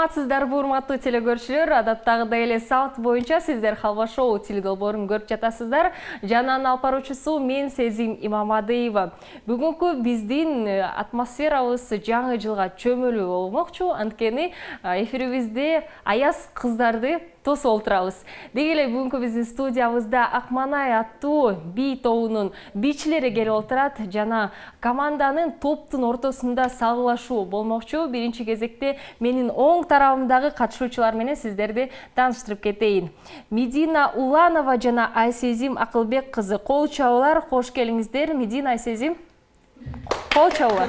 Саламатсыздарбы, урматтуу телекөрүүчүлөр. Адаттагыдай эле саат боюнча сиздер Халва шоу теледолбоорун көрүп жатасыздар. Жананын алып баруучусу мен Сезим Имамадыева. Бүгүнкү биздин атмосферабыз жаңы жылга чөмүлүү болмокчу. Анткени эфирибизде аяз кыздарды тосуп отурабыз. Деги эле бүгүнкү биздин студиябызда Акманай аттуу бий тобунун бийчилери келип отурат жана команданын топтун ортосунда салгылашуу болмокчу. Биринчи кезекте менин оң тарабымдагы катышуучулар менен сиздерди тааныштырып кетейин. Медина Уланова жана Айсезим Акылбек кызы. Кол чабуулар, кош келиңиздер. Медина, Айсезим. Кол чабуулар.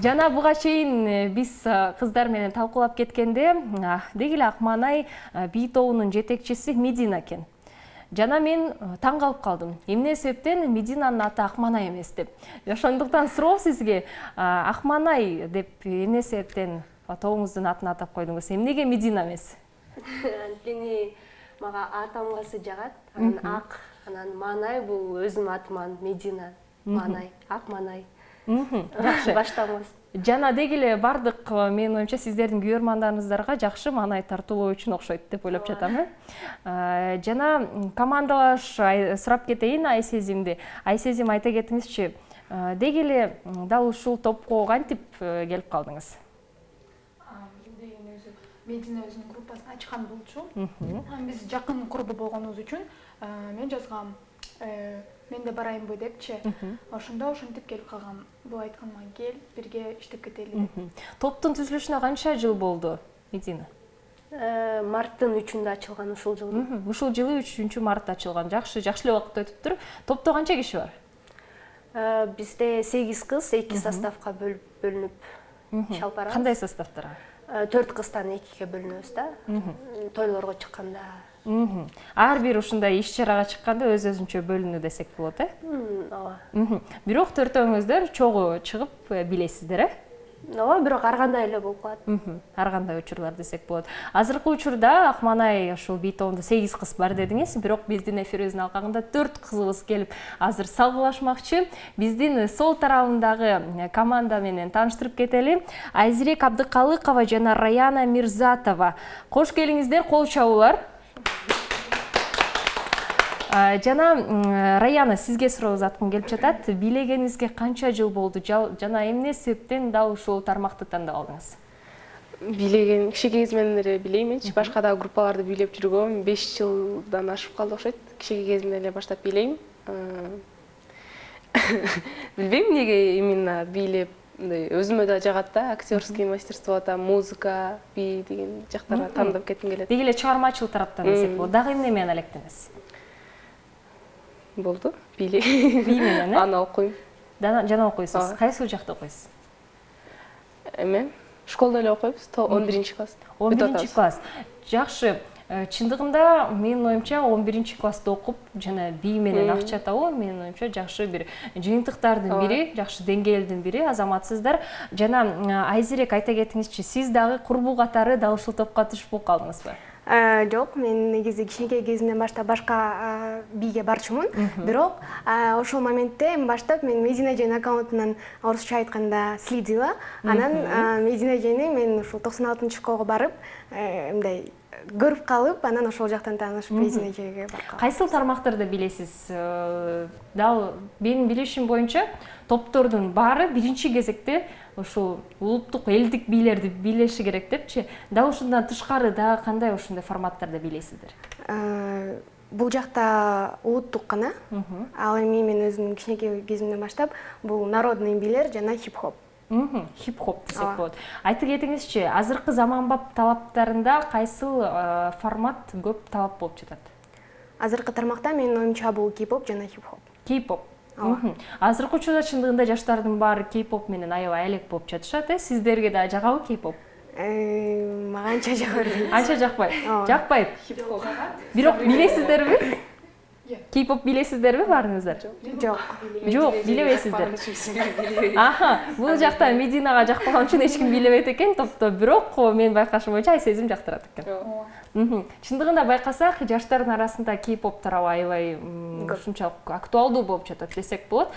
Жана буга чейин биз кыздар менен талкуулап кеткенде, деги эле Акманай бий тобунун жетекчиси Медина экен. Жана мен таң калып калдым. Эмне себептен Мединанын аты Акманай эмес деп. Ошондуктан суроо сизге, Акманай деп эмне себептен тобуңуздун атын атап койдуңуз? Эмнеге Медина эмес? Анткени мага атамгасы жагат. Анан Ак, анан Манай бул өзүмдүн атыман Медина, Манай, Акманай. Баштабыз. Жана деги эле бардык менин оюмча сиздердин күйөрмандарыңыздарга жакшы маанай тартуулоо үчүн окшойт деп ойлоп жатам. Жана командалаш сурап кетейин Айсезимди. Айсезим, айта кетиңизчи, деги эле дал ушул топко кантип келип калдыңыз? Медина өзүнүн группасын ачкан болчу. Биз жакын курбу болгонубуз үчүн мен жазгам. Мен де барайынбы депчи. Ошондо ошентип келип калгам. Бул айткан мага кел, бирге иштеп кетели деп. Топтун түзүлүшүнө канча жыл болду, Медина? Марттын 3-үндө ачылган ушул жылы. Ушул жылы 3-мартта ачылган. Жакшы эле убакыт өтүптүр. Топто канча киши бар? Бизде 8 кыз 2 составка бөлүнүп чалпарабыз. Кандай составтар? 4 кыздан 2ге бөлүнөбүз да. Тойлорго чыкканда. Ар бир ушундай иш-чарага чыкканда өз-өзүнчө бөлүнүү десек болот, Ооба. Бирок төртөөңүздөр чогуу чыгып билесиздер, Ооба, бирок ар кандай эле болуп калат. Ар кандай учурлар десек болот. Азыркы учурда Акманай ушул бий тобунда 8 кыз бар дедиңиз, бирок биздин эфирибиздин алкагында 4 кызыбыз келип азыр салгылашмакчы. Биздин сол тарабындагы команда менен тааныштырып кетели. Айзирек Абдыкалыкова жана Раяна Мирзатова. Кош келиңиздер, кол чабуулар. Жана Раяна, сизге суроо заткым келип жатат. Бийлегениңизге канча жыл болду? Жана эмне себептен дал ушул тармакты тандап алдыңыз? Бийлеген киши кезимден эле бийлейм. Башка да группаларды бийлеп жүргөм. 5 жылдан ашып калды окшойт. Киши кезимден эле баштап бийлейм. Билбейм эмнеге именно бийлеп, өзүмө да жагат да, актерский мастерство, музыка, бий деген жактарга тандап кетким келет. Деги эле чыгармачыл тараптан десек болот. Дагы эмне менен алектенесиз? Болду, бий менен, аны окуйм. Жана окуйсуз. Кайсы жакта окуйсуз? Эме, школда эле окуйбуз, 11-класс. 11-класс. Жакшы. Чындыгында менин оюмча 11-классты окуп жана бий менен акча табуу менин оюмча жакшы бир жыйынтыктардын бири, жакшы деңгээлдин бири, азаматсыздар. Жана Айзирек, айта кетиңизчи, сиз дагы курбу катары дал ушул топко түшүп калдыңызбы? Жок, мен негизи кичинекей кезимден баштап башка бийге барчумун. Бирок ошол моментте баштап мен Медина эженин аккаунтунан орусча айтканда следила. Анан Медина эжени мен ушул 96-школго барып, мындай көрүп калып, анан ошол жактан таанышып Медина эжеге баргам. Кайсыл тармактарды билесиз? Дал менин билишим боюнча топтордун баары биринчи кезекте ушул улуттук элдик бийлерди бийлеши керек депчи. Дал ушундан тышкары дагы кандай ошондой форматтарда бийлейсиздер? Бул жакта улуттук гана. Ал эми мен өзүмдүн кичинекей кезимден баштап бул народный бийлер жана хип-хоп. Хип-хоп десек болот. Айта кетиңизчи, азыркы заманбап талаптарында кайсыл формат көп талап болуп жатат? Азыркы тармакта менин оюмча бул кей-поп жана хип-хоп. Кей-поп. Азыркы учурда чындыгында жаштардын баары кей-поп менен аябай элек болуп жатышат. Сиздерге да жагабы кей-поп? Мага анча жагат. Анча жакпайт. Жакпайт. Бирок билесиздерби? Кей-поп билесиздерби баарыңыздар? Жок. Жок, билебейсиздер. Бул жакта Мединага жакпаган үчүн эч ким билебейт экен топто, бирок мен байкашым боюнча Айсезим жактырат экен. Чындыгында байкасак, жаштардын арасында кей-поп тарабы аябай ушунчалык актуалдуу болуп жатат десек болот.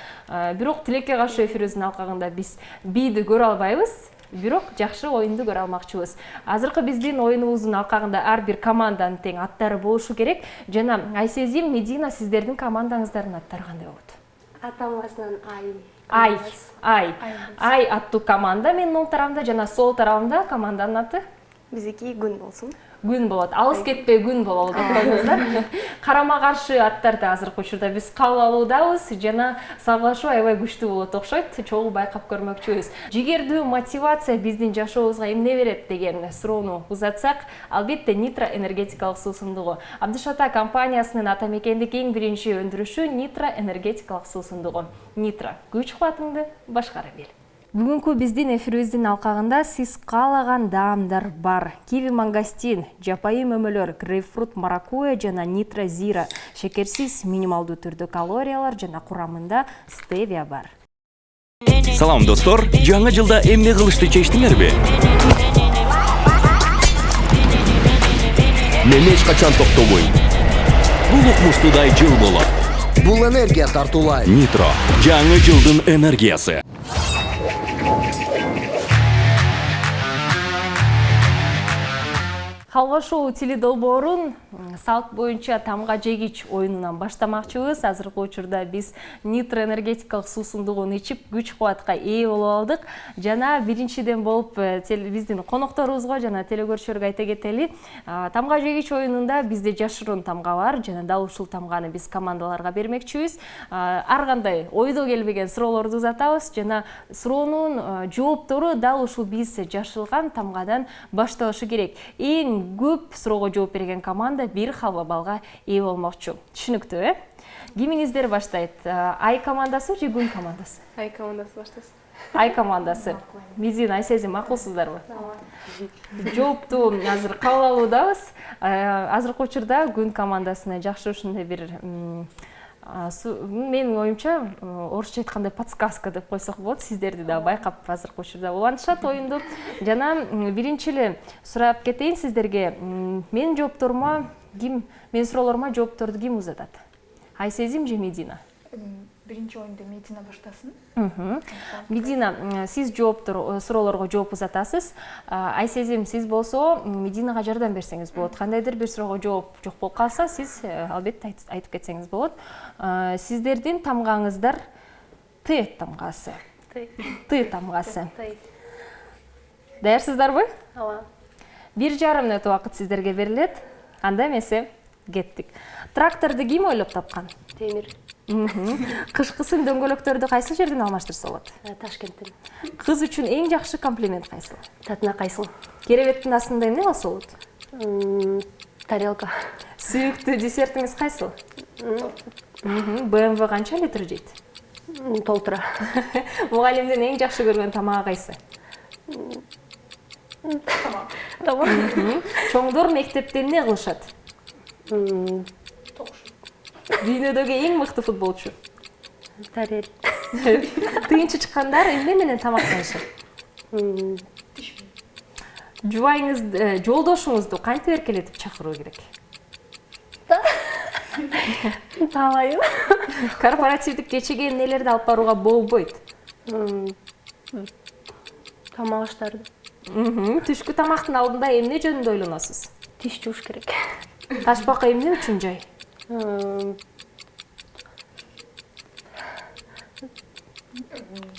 Бирок тилекке каршы эфирибиздин алкагында биз бийди көрө албайбыз. бирок жакшы оюнду көрө алмакчыбыз. Азыркы биздин оюнубуздун алкагында ар бир команданын тең аттары болушу керек. Жана Айсезим, Медина, сиздердин командаңыздардын аттары кандай болот? Атамасынан Ай аттуу команда менин оң тарабымда жана сол тарабымда команданын аты Биздики күн болсун. Күн болот. Алыс кетпей күн болобу деп коюңуздар. Карама каршы аттарды азыркы учурда биз кабыл алуудабыз жана салгылашуу аябай күчтүү болот окшойт. Чогуу байкап көрмөкчүбүз. Жигердүү мотивация биздин жашообузга эмне берет деген суроону узатсак, албетте Нитро энергетикалык суусундугу. Абдышата компаниясынын ата мекендик эң биринчи өндүрүшү Нитро энергетикалык суусундугу. Нитро күч кубатыңды башкара бил. Бүгүнкү биздин эфирибиздин алкагында сиз каалаган даамдар бар. Киви мангостин, жапайы мөмөлөр, грейпфрут маракуя жана Нитро Зира. Шекерсиз, минималдуу түрдө калориялар жана курамында стевия бар. Салам достор, жаңы жылда эмне кылышты чечтиңерби? Мен эч качан токтобойм. Бул укмуштуудай жыл болот. Бул энергия тартуулайт. Нитро, жаңы жылдын энергиясы. Халва шоу теледолбоорун салт боюнча тамга жегич оюнунан баштамакчыбыз. Азыркы учурда биз Нитро энергетикалык суусундугун ичип күч кубатка ээ болуп алдык. Жана биринчиден болуп биздин конокторубузга жана телекөрүүчүлөргө айта кетели. Тамга жегич оюнунда бизде жашыруун тамга бар жана дал ушул тамганы биз командаларга бермекчибиз. Ар кандай ойдо келбеген суроолорду узатабыз жана суроонун жооптору дал ушул биз жашылган тамгадан башталышы керек. Эң көп суроого жооп берген команда бир халва балга ээ болмокчу. Түшүнүктүү, Кимиңиздер баштайт? Ай командасы же күн командасы? Ай командасы баштасын. Ай командасы. Медина, Айсезим, макулсуздарбы? Жоопту азыр кабыл алуудабыз. Азыркы учурда күн командасына жакшы ушундай бир менин оюмча орусча айткандай подсказка деп койсок болот. Сиздерди да байкап азыркы учурда улантышат оюнду. Жана биринчи эле сурап кетейин сиздерге. Менин суроолорума жоопторду ким узатат? Айсезим же Медина? Биринчи оюнду Медина баштасын. Медина, сиз суроолорго жооп узатасыз. Айсезим, сиз болсо Мединага жардам берсеңиз болот. Кандайдыр бир суроого жооп жок болуп калса, сиз албетте айтып кетсеңиз болот. Сиздердин тамгаңыздар Т тамгасы. Т тамгасы. Даярсыздарбы? Ооба. 1,5 мүнөт убакыт сиздерге берилет. Анда эмесе кеттик. Тракторду ким ойлоп тапкан? Темир. Кышкысын дөңгөлөктөрдү кайсы жерден алмаштырса болот? Ташкенттен. Кыз үчүн эң жакшы комплимент кайсы? Татына кайсыл. Керебеттин астында эмне калса болот? Тарелка. Сүйүктүү десертиңиз кайсы? BMW канча литр жейт? Толтура. Мугалимдин эң жакшы көргөн тамагы кайсы? Чоңдор мектепте эмне кылышат? Дүйнөдөгү эң мыкты футболчу? Тарел. Тыйынчы чыккандар эмне менен тамактанышат? Жолдошуңузду кантип эркелетип чакыруу керек? Табайын. Корпоративдик кечеге эмнелерди алып барууга болбойт? Тамак аштарды. Түшкү тамактын алдында эмне жөнүндө ойлоносуз? Тиш жууш керек. Ташбака эмне үчүн жай?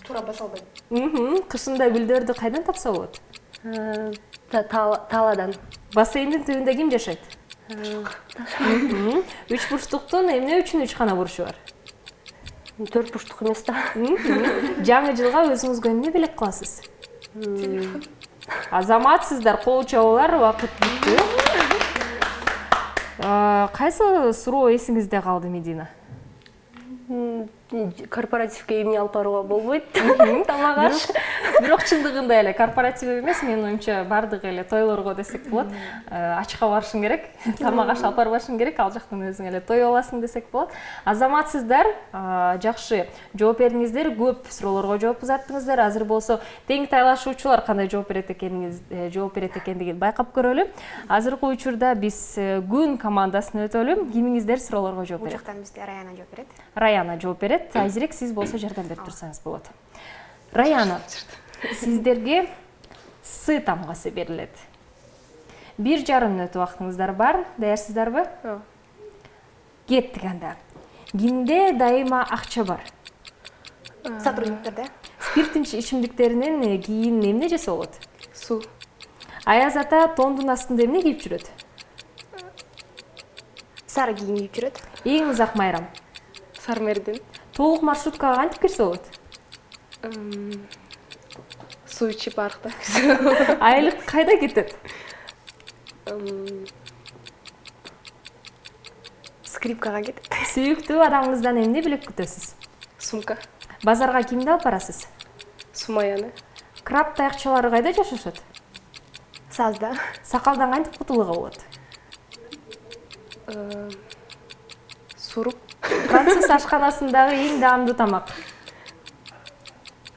Туура баса албайм. Кышында гүлдөрдү кайдан тапса болот? Таладан. Бассейндин түбүндө ким жашайт? Үч бурчтуктун эмне үчүн 3 гана бурчу бар? 4 бурчтук эмес да. Жаңы жылга өзүңүзгө эмне белек кыласыз? Азаматсыздар, кол чабуулар, убакыт бүттү. Кайсы суроо эсиңизде калды, Медина? Корпоративге эмне алып барууга болбойт. Тамак аш. Бирок чындыгында эле корпоратив эмес, менин оюмча бардык эле тойлорго десек болот. Ачка барышың керек, тамак аш алып барбашың керек, ал жактан өзүң эле той аласың десек болот. Азаматсыздар, жакшы жооп бердиңиздер, көп суроолорго жооп узаттыңыздар. Азыр болсо тең тайлашуучулар кандай жооп берет экендигин байкап көрөлү. Азыркы учурда биз күн командасына өтөлү. Кимиңиздер суроолорго жооп берет? Бул жактан бизде Раяна жооп берет. Раяна жооп берет. Айзирек, сиз болсо жардам берип турсаңыз болот. Раяна, сиздерге С тамгасы берилет. 1,5 мүнөт убактыңыздар бар. Даярсыздарбы? Кеттик анда. Кимде дайыма акча бар? Сотрудниктерде. Спирттин ичимдиктеринен кийин эмне жесе болот? Су. Аяз ата тондун астында эмне кийип жүрөт? Сары кийим кийип жүрөт. Эң узак майрам. Сармердин. Толук маршруткага кантип кирсе болот? Су ичип арыкта. Айлык кайда кетет? Скрипкага кетет. Сүйүктүү адамыңыздан эмне билек күтөсүз? Сумка. Базарга кимди алып барасыз? Сумаяны. Краб таякчылары кайда жашашат? Сазда. Сакалдан кантип кутулууга болот? Суруп. Француз ашканасындагы эң даамдуу тамак.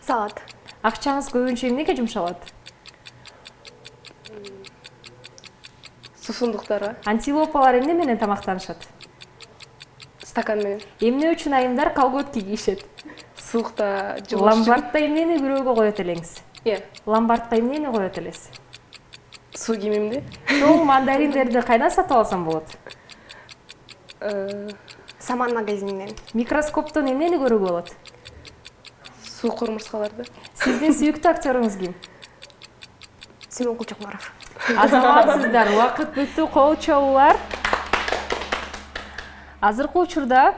Салат. Акчаңыз көбүнчө эмнеге жумшалат? Сусундуктарга. Антилопалар эмне менен тамактанышат? Стакан менен. Эмне үчүн айымдар колготки кийишет? Суукта жугуш. Ломбардта эмнени бирөөгө коет элеңиз? Иә. Ломбардка эмнени коет элес? Суу кийимимди. Чоң мандариндерди кайдан сатып алсам болот? Саман магазининен. Микроскоптон эмнени көрүүгө болот? Суу курмурскаларды. Сиздин сүйүктүү актёруңуз ким? Симон Кулчакмаров. Азаматсыздар, убакыт бүттү, кол чабуулар. Азыркы учурда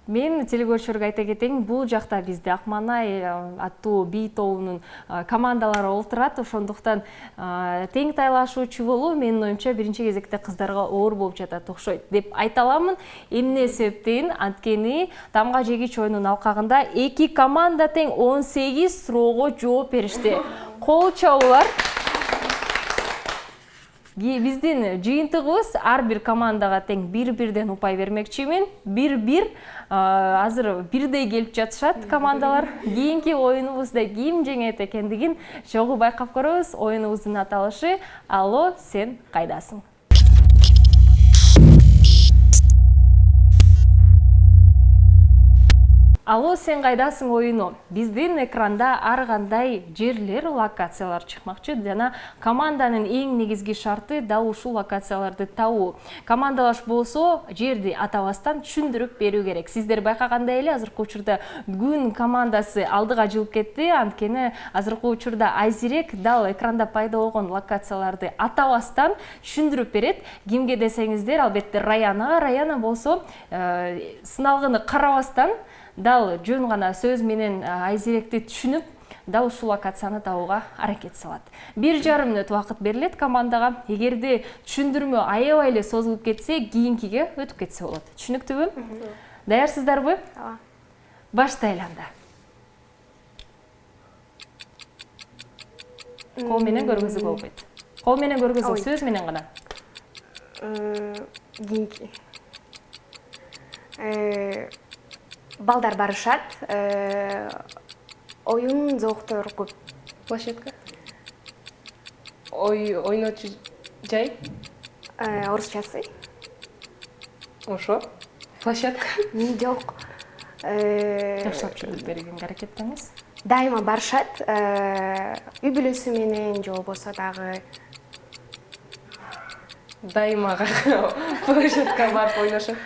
мен телекөрүүчүлөргө айта кетейин, бул жакта бизде Акманай аттуу бий тобунун командалары олтурат, ошондуктан тең тайлашуучу болуу менин оюмча биринчи кезекте кыздарга оор болуп жатат окшойт деп айта аламын. Эмне себептен? Анткени тамга жегич оюнунун алкагында эки команда тең 18 суроого жооп беришти. Кол чабуулар. Биздин жыйынтыгыбыз ар бир командага тең бир-бирден упай бермекчимин. 1-1 азыр бирдей келип жатышат командалар. Кийинки оюнубузда ким жеңет экендигин чогуу байкап көрөбүз. Оюнубуздун аталышы Алло, сен кайдасың? Алло, сен кайдасың оюну. Биздин экранда ар кандай жерлер, локациялар чыкмакчы жана команданын эң негизги шарты дал ушул локацияларды табуу. Командалаш болсо, жерди атабастан түшүндүрүп берүү керек. Сиздер байкагандай эле азыркы учурда күн командасы алдыга жылып кетти. Анткени азыркы учурда Айзирек дал экранда пайда болгон локацияларды атабастан түшүндүрүп берет. Кимге десеңиздер, албетте Раяна болсо, сыналгыны карабастан дал жөн гана сөз менен Айзиректи түшүнүп, дал ушул локацияны табууга аракет салат. 1,5 мүнөт убакыт берилет командага. Эгерде түшүндүрмө аябай эле созулуп кетсе, кийинкиге өтүп кетсе болот. Түшүнүктүүбү? Даярсыздарбы? Ооба. Баштайлы анда. Кол менен көргөзүүгө болбойт. Кол менен көргөзүү, сөз менен гана. Кийинки. Балдар барышат. Оюн зооктор көп. Площадка. Ойночу жай. Орусчасы. Ошо. Площадка. Жок. Жакшылап түшүндүрүп берүүгө аракеттениңиз. Дайыма барышат. Үй бүлөсү менен же болбосо дагы Дайыма площадка барып ойношот.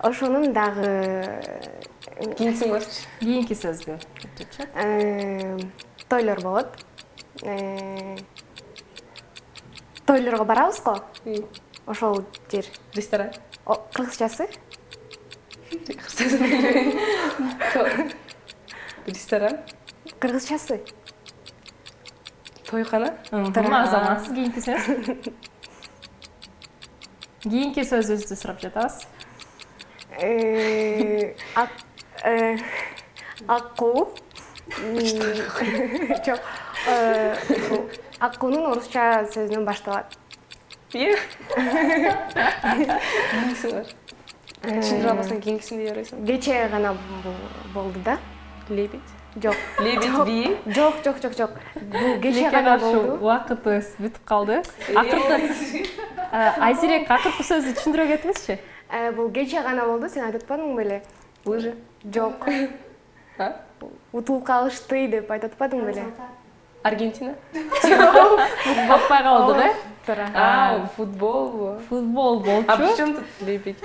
ошонун дагы Кийинкисиңерчи. Кийинки сөзгө өтүп. тойлор болот. Тойлорго барабыз го. Ошол жер. Ресторан. Кыргызчасы? Ресторан. Кыргызчасы. Тойкана. Азаматсыз кийинки сөз. Кийинки сөзүбүздү сурап жатабыз. Аккуу. Жок. Аккуунун орусча сөзүнөн башталат. Кийинкисиңер. Түшүндүрө албасаң кийинкисин дей бересиң. Кече гана болду да. Лебедь. Жок. Лебедь бии. Жок. Бул кече гана болду. Убакытыбыз бүтүп калды. Акыркы Айзирек акыркы сөздү түшүндүрө кетиңизчи. Бул кече гана болду, сен айтып атпадыңбы беле? Лыжи. Жок. Утулуп калышты деп айтып атпадың беле? Аргентина? Баппай калдык, э? Футбол. Футбол А при болчу. чем тут лепить?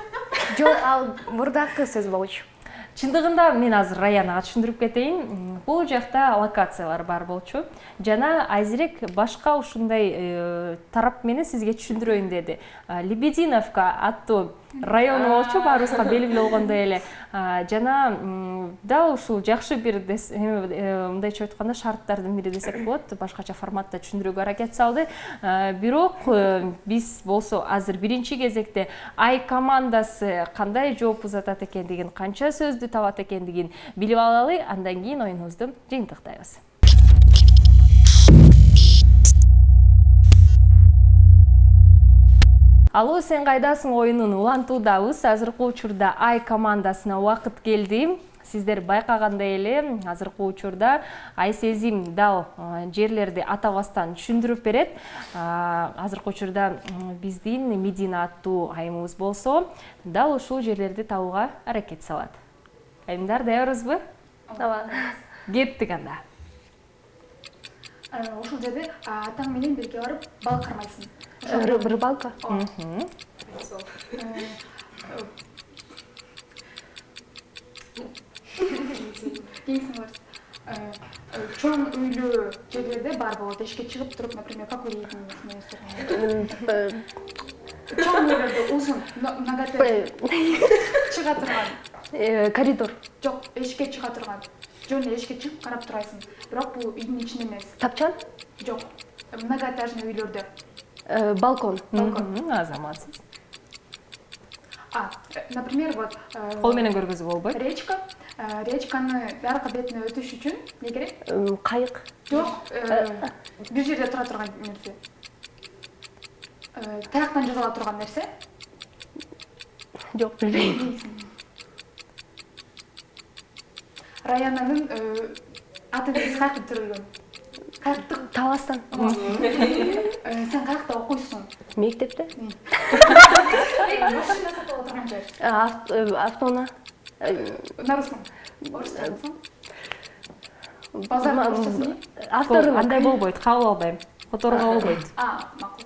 Жок, ал мурдакы сөз болчу. Чындыгында мен азыр Раянага түшүндүрүп кетейин. Бул жакта локациялар бар болчу. Жана азирээк башка ушундай тарап менен сизге түшүндүрөйүн деди. Лебединовка аттуу район болчу, баарыбызга белгилүү болгондой эле. Жана дал ушул жакшы бир мындайча айтканда шарттардын бири десек болот, башкача форматта түшүндүрүүгө аракет салды. Бирок биз болсо азыр биринчи кезекте Ай командасы кандай жооп узатат экендигин, канча сөздү табат экендигин билип алалы, андан кийин оюнубузду жыйынтыктайбыз. Алуу, сен кайдасың оюнун улантуудабыз. Азыркы учурда Ай командасына убакыт келди. Сиздер байкагандай эле азыркы учурда Ай сезим дал жерлерди атабастан түшүндүрүп берет. Азыркы учурда биздин Медина аттуу айымыбыз болсо дал ушул жерлерди табууга аракет салат. Айымдар, даярбызбы? Ооба. Кеттик анда. Ошол жерде атаң менен бирге барып бал кармайсың. Рыбалка. Чоң үйлүү жерлерде бар болот. Эшикке чыгып туруп, например, как уйдейтин нерселер. Чоң үйлөрдө узун, нагаты чыга турган. Коридор. Жок, эшикке чыга турган. Жөн эшикке чыгып карап турасың. Бирок бул үйдүн ичинде эмес. Тапчан. Жок. Многоэтажный үйлөрдө. Балкон. Азаматсыз. Например, вот Кол менен көргөзүп болбойт. речка. Речканы арка бетине өтүш үчүн не керек? Кайык. Жок, бир жерде тура турган нерсе. Таяктан жасала турган нерсе. Жок, билбейм. Раянанын аты биз кайкып төрөлгөн. Кайыктык. Таластан. Сен кайыкта окуйсуң. Мектепте. Машина сатып алып турган жер. Автоуна. На русском. Орусча болсоң. Базар орусчасы. Автору Андай болбойт, кабыл албайм. Которууга болбойт. Макул.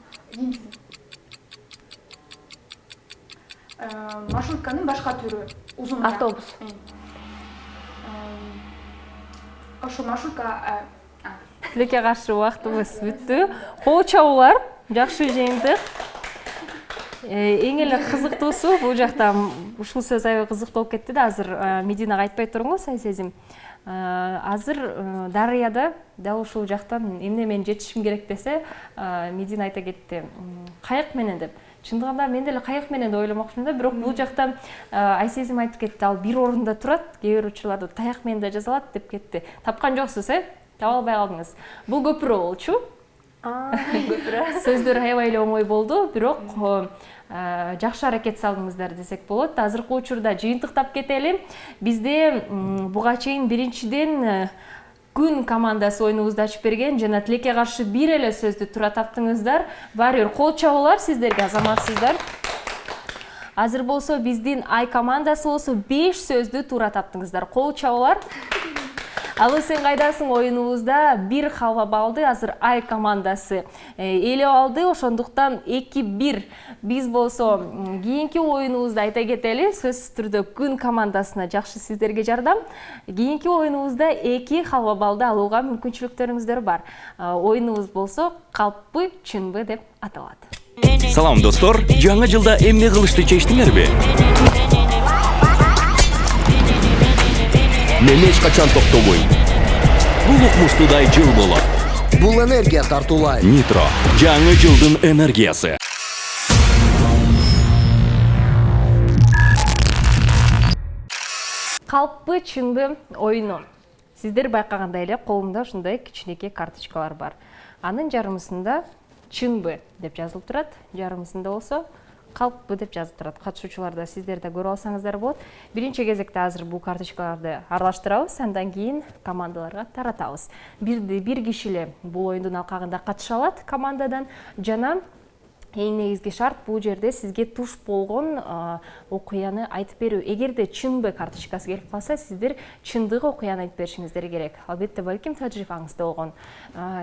Маршрутканын башка түрү узун. Автобус. Ошо маршрутка Тилекке каршы убактыбыз бүттү. Кол чабуулар жакшы жыйынтык. Эң эле кызыктуусу бул жакта ушул сөз аябай кызыктуу болуп кетти да. Азыр Мединага айтпай тургунбуз, Ай сезим. Азыр Дарыяда дал ушул жактан эмне менен жетишим керек десе, Медина айта кетти. Кайык менен деп. Чындыгында мен деле кайык менен деп ойломокчумун да, бирок бул жакта Ай сезим айтып кетти, ал бир орунда турат, кээ бир учурларда таяк менен да жазалат деп кетти. Тапкан жоксуз, таба албай калдыңыз. Бул көпүрө болчу. Сөздөр аябай эле оңой болду, бирок жакшы аракет салдыңыздар десек болот. Азыркы учурда жыйынтыктап кетели. Бизде буга чейин биринчиден күн командасы оюнубузду ачып берген жана тилекке каршы бир эле сөздү туура таптыңыздар. Баары бир кол чабуулар сиздерге, азаматсыздар. Азыр болсо биздин Ай командасы болсо 5 сөздү туура таптыңыздар. Кол чабуулар. Алуу, сен кайдасың оюнубузда бир халва балды азыр Ай командасы ээлеп алды. Ошондуктан 2-1. Биз болсо кийинки оюнубузда айта кетели, сөзсүз түрдө күн командасына жакшы сиздерге жардам. Кийинки оюнубузда 2 халва балды алууга мүмкүнчүлүктөрүңүздөр бар. Оюнубуз болсо калппы, чынбы деп аталат. Салам достор, жаңы жылда эмне кылышты чечтиңерби? Мен эч качан токтобойм. Бул укмуштуудай жыл болот. Бул энергия тартуулайт. Нитро, жаңы жылдын энергиясы. Калппы, чынбы оюну. Сиздер байкагандай эле колумда ушундай кичинекей карточкалар бар. Анын жарымысында чынбы деп жазылып турат, жарымысында болсо калппы деп жазып турат. Катышуучуларда сиздер да көрүп алсаңыздар болот. Биринчи кезекте азыр бул карточкаларды аралаштырабыз, андан кийин командаларга таратабыз. Бир киши эле бул оюндун алкагында катыша алат командадан, жана эң негизги шарт бул жерде сизге туш болгон окуяны айтып берүү. Эгерде чынбы карточкасы келип калса, сиздер чындыгы окуяны айтып беришиңиздер керек. Албетте балким тажрыйбаңызда болгон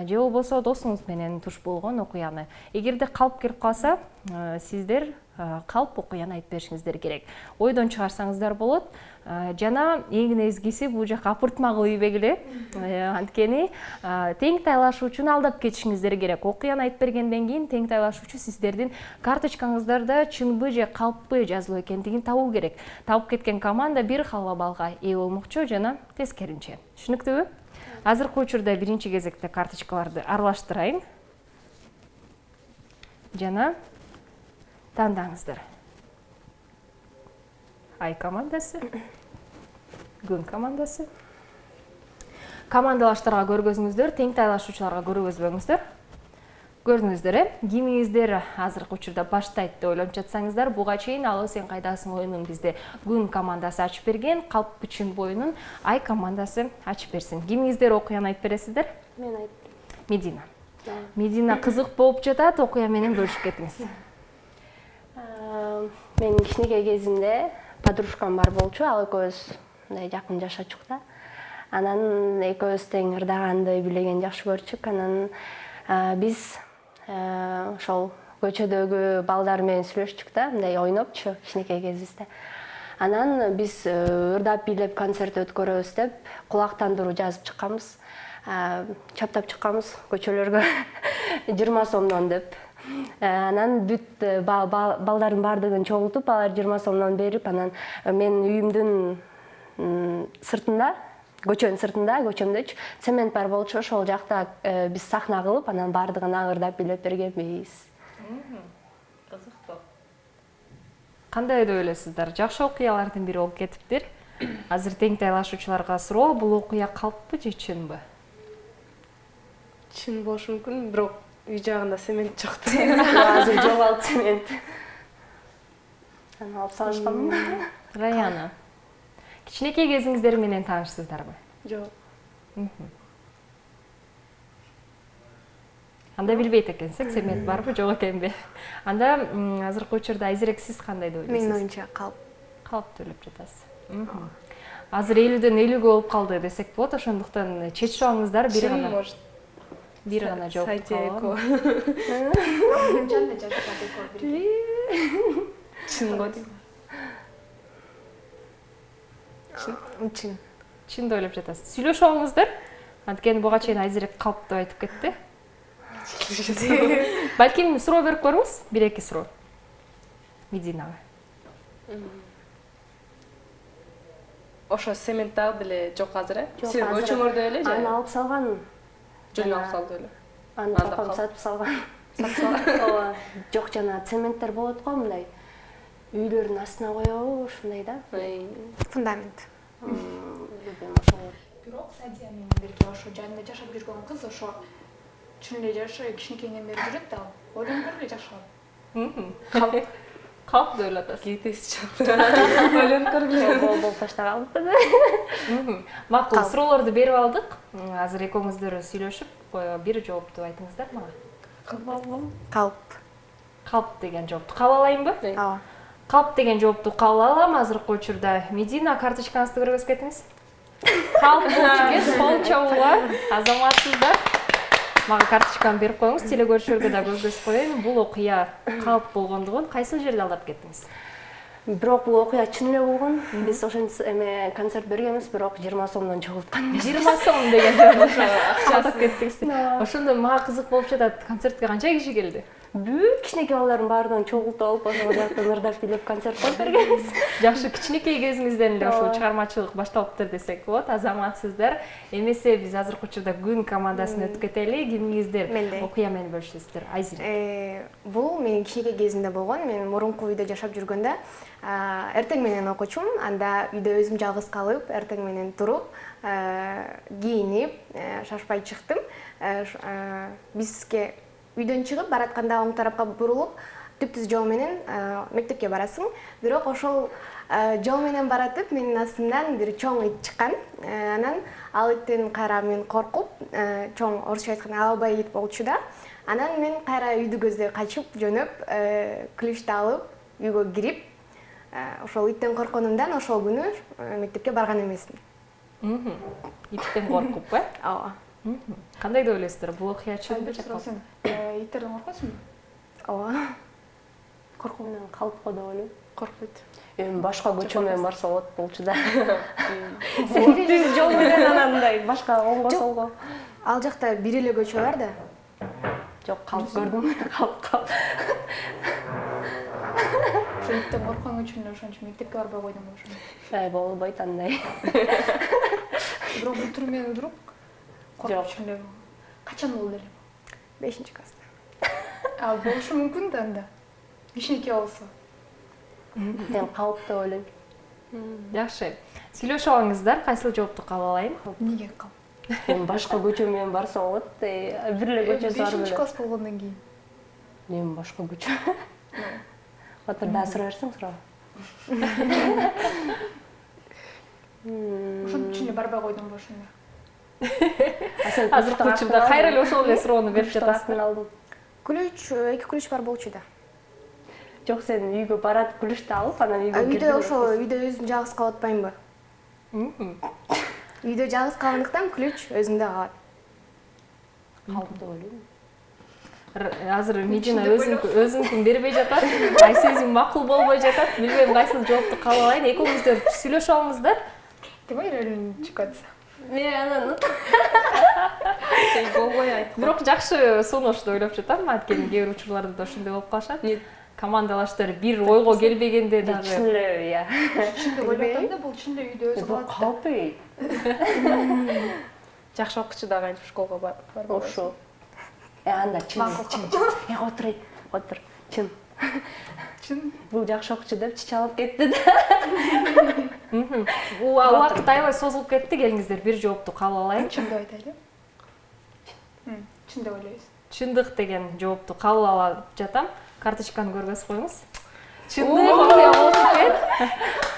же болбосо досуңуз менен туш болгон окуяны. Эгерде калп келип калса, сиздер калп окуяны айтып беришиңиздер керек. Ойдон чыгарсаңыздар болот. Жана эң негизгиси бул жака апыртма кылып ийбегиле. Анткени тең тайлашуучуну алдап кетишиңиздер керек. Окуяны айтып бергенден кийин тең тайлашуучу сиздердин карточкаңыздарда чынбы же калппы жазылып экендигин табуу керек. Табып кеткен команда бир халва балга ээ болмокчу жана тескеринче. Түшүнүктүүбү? Азыркы учурда биринчи кезекте карточкаларды аралаштырайын. Жана тандаңыздар. Ай командасы, күн командасы. Командалаштарга көргөзүңүздөр, тең тайлашуучуларга көргөзбөңүздөр. Көрдүңүздөр, кимиңиздер азыркы учурда баштайт деп ойлонуп жатсаңыздар, буга чейин Алло сен кайдасың оюнун бизде күн командасы ачып берген, калп бүчүн боюнун ай командасы ачып берсин. Кимиңиздер окуяны айтып бересиздер? Мен айттым. Медина. Медина кызык болуп жатат, окуя менен бөлүшүп кетиңиз. Мен кичинекей кезимде подружкам бар болчу, ал экөөбүз мындай жакын жашачук да. Анан экөөбүз тең ырдаганды, бийлеген жакшы көрчүк. Анан биз ошол көчөдөгү балдар менен сүйлөштүк да, мындай ойнопчу кичинекей кезибизде. Анан биз ырдап бийлеп концерт өткөрөбүз деп кулактандыруу жазып чыкканбыз. Чаптап чыкканбыз көчөлөргө 20 сомдон деп. Анан бүт балдардын баардыгын чогултуп, алар 20 сомдон берип, анан мен үйүмдүн сыртында, көчөнүн сыртында, көчөмдөчү цемент бар болчу, ошол жакта биз сахна кылып, анан баардыгын ырдап бийлеп бергенбиз. Кызыктуу. Кандай деп ойлойсуздар? Жакшы окуялардын бири болуп кетиптир. Азыр тең тайлашуучуларга суроо, бул окуя калппы же чынбы? Чын болушу мүмкүн, бирок үй жагында цемент жок. Азыр жоголду цемент. Анан алып салышканмын. Раяна. Кичинекей кезиңиздер менен таанышсыздарбы? Жок. Анда билбейт экенсиң, цемент барбы, жок экенби? Анда азыркы учурда азирээк сиз кандай деп ойлойсуз? Менин оюнча калп. Калп төлөп жатасыз. Азыр 50-ден 50 болуп калды десек болот, ошондуктан чечип бир гана. Бир гана жооп Сайтеко. Жанда жашап эко. Чын го дейм. Чын. Чын деп ойлоп жатасыз. Сүйлөшүп алыңыздар. Анткени буга чейин азирээк калп деп айтып кетти. Балким суроо берип көрүңүз, 1-2 суроо. Мединага. Ошо цемент дагы деле жок азыр, Жок, Сиз азыр. көчөңөрдө эле же? Аны алып салган. Жөн алып салды эле. Аны папам сатып салган. Ооба. Жок, жана цементтер болот го мындай. Үйлөрдүн астына коёбу, ушундай да. Фундамент. Бирок Садия менен бирге ошо жанында жашап жүргөн кыз ошо чын эле жашы кичинекейинен бери жүрөт да. Ойлонуп эле жашап. Калп деп ойлоп атасыз. Кетеси чыкты. Ойлонуп көргүлө. Болуп таштаганбыз. Макул, суроолорду берип алдык. Азыр экөөңүздөр сүйлөшүп, бир жоопту айтыңыздар мага. Калп. Калп деген жоопту кабыл алайынбы? Ооба. Калп деген жоопту кабыл алам. Азыркы учурда Медина карточкаңызды көргөзүп кетиңиз. Калп болчу экен, кол чабууга азаматсыздар. Мага карточканы берип коюңуз, телекөрүүчүлөргө да көргөзүп коеюн. Бул окуя калп болгондугун кайсыл жерде алдап кеттиңиз? Бирок бул окуя чын эле болгон. Биз ошентип концерт бергенбиз, бирок 20 сомдон чогулткан. 20 сом деген акча алдап кеттиңиз. Ошондо мага кызык болуп жатат. Концертке канча киши келди? Бүт кичинекей балдардын баардыгын чогултуп алып, ошол жактан ырдап бийлеп концерт коюп бергенбиз. Жакшы, кичинекей кезиңизден эле ушул чыгармачылык башталыптыр десек болот. Азаматсыздар. Эмесе биз азыркы учурда күн командасын өтүп кетели. Кимиңиздер окуя менен бөлүшөсүздөр? Айзира. Бул менин кичинекей кезимде болгон. Мен мурунку үйдө жашап жүргөндө эртең менен окучумун. Анда үйдө өзүм жалгыз калып, эртең менен туруп, кийинип, шашпай чыктым. Бизге үйдөн чыгып баратканда оң тарапка бурулуп, түптүз жол менен мектепке барасың. Бирок ошол жол менен баратып, менин астымдан бир чоң ит чыккан. Анан ал иттен кайра мен коркуп чоң орусча айтканда ала албай кетип болчу да. Анан мен кайра үйдү көздөй качып жөнөп ключту алып үйгө кирип ошол иттен коркконумдан ошол күнү мектепке барган эмесмин. Иттен коркуп, э? Ооба. Кандай деп ойлойсуздар? Бул окуя чын Бир суроо сен иттерден коркосуңбу? Ооба. Коркуумдан калып го деп ойлойм. Коркпойт. Эми башка көчө менен барса болот болчу да. Түз жол менен анандай башка оңго солго. Ал жакта бир эле көчө бар да. Жок, калып көрдүм. Калып. Ошо иттен корккон үчүн ошончо мектепке барбай койдуңбу ошондо? Болбойт андай. Бирок бул тур менен вдруг коркуп эле. Качан болду эле? 5-класста. Болушу мүмкүн да анда. Кичинекей болсо. Мен калып деп ойлойм. Жакшы. Сүйлөшүп алыңыздар, кайсыл жоопту кабыл алайын? Эмнеге калып? Эми башка көчө менен барса болот. Бир эле көчөсү бар 5-класс болгондон кийин. Эми башка көчө. Отур да суроо берсең, суроо. Ошон үчүн эле барбай койдуңбу ошондо? Азыр учурда кайра эле ошол эле суроону берип жатасыз. Ключ, 2 ключ бар болчу да. Жок, сен үйгө барат, ключту алып, анан үйгө кирдиң. Үйдө ошо үйдө өзүм жалгыз калып атпаймынбы? Үйдө жалгыз калгандыктан ключ өзүмдө калат. Калып деп ойлойм. Азыр Медина өзүнкүн бербей жатат. Айсезим макул болбой жатат. Билбейм кайсыл жоопту кабыл алайын. Экөөңүздөр сүйлөшүп алыңыздар. Демай эле чыгат. Мен анан Болбой айт. Бирок жакшы сунуш деп ойлоп жатам. Анткени кээ бир учурларда да ошондой болуп калышат. Командалаштар бир ойго келбегенде дагы. чын эле, Чын деп ойлоп атам да, бул чын эле үйдө өзү калат да. калпый. Жакшы окуучу да кантип школго барбай. Ошо. Анда чын. Отур. Чын. Бул жакшы окуучу деп чичи алып кетти да. Убакыт аябай созулуп кетти. Келиңиздер бир жоопту кабыл алайын. Чын деп айтайлы. Чын деп ойлойсуз. Чындык деген жоопту кабыл ала жатам. Карточканы көргөзүп коюңуз. Чындык окуя болуп экен.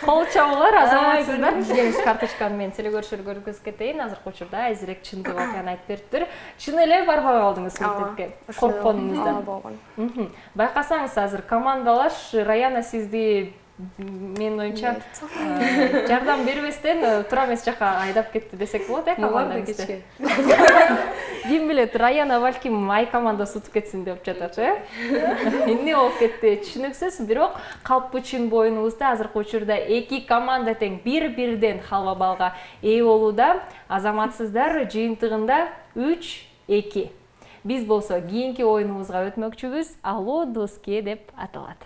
Кол чабуулар, азаматсыздар. Келиңиз карточканы мен телекөрүүчүлөр көргөзүп кетейин. Азыркы учурда азиреак чындык окуяны айтып бериптир. Чын эле барбай калдыңыз мектепке. Коркконуңуздан. болгон. Байкасаңыз азыр командалаш Раяна сизди менин оюмча жардам бербестен туура эмес жака айдап кетти десек болот, командаңызды. Ким билет, Раяна балким Ай командасы утуп кетсин деп жатат, эмне болуп кетти түшүнүксүз, бирок калпы чын боюнубузда азыркы учурда 2 команда тең бир-бирден халва балга ээ болууда. Азаматсыздар жыйынтыгында 3-2. Биз болсо кийинки оюнубузга өтмөкчүбүз. Алло доске деп аталат.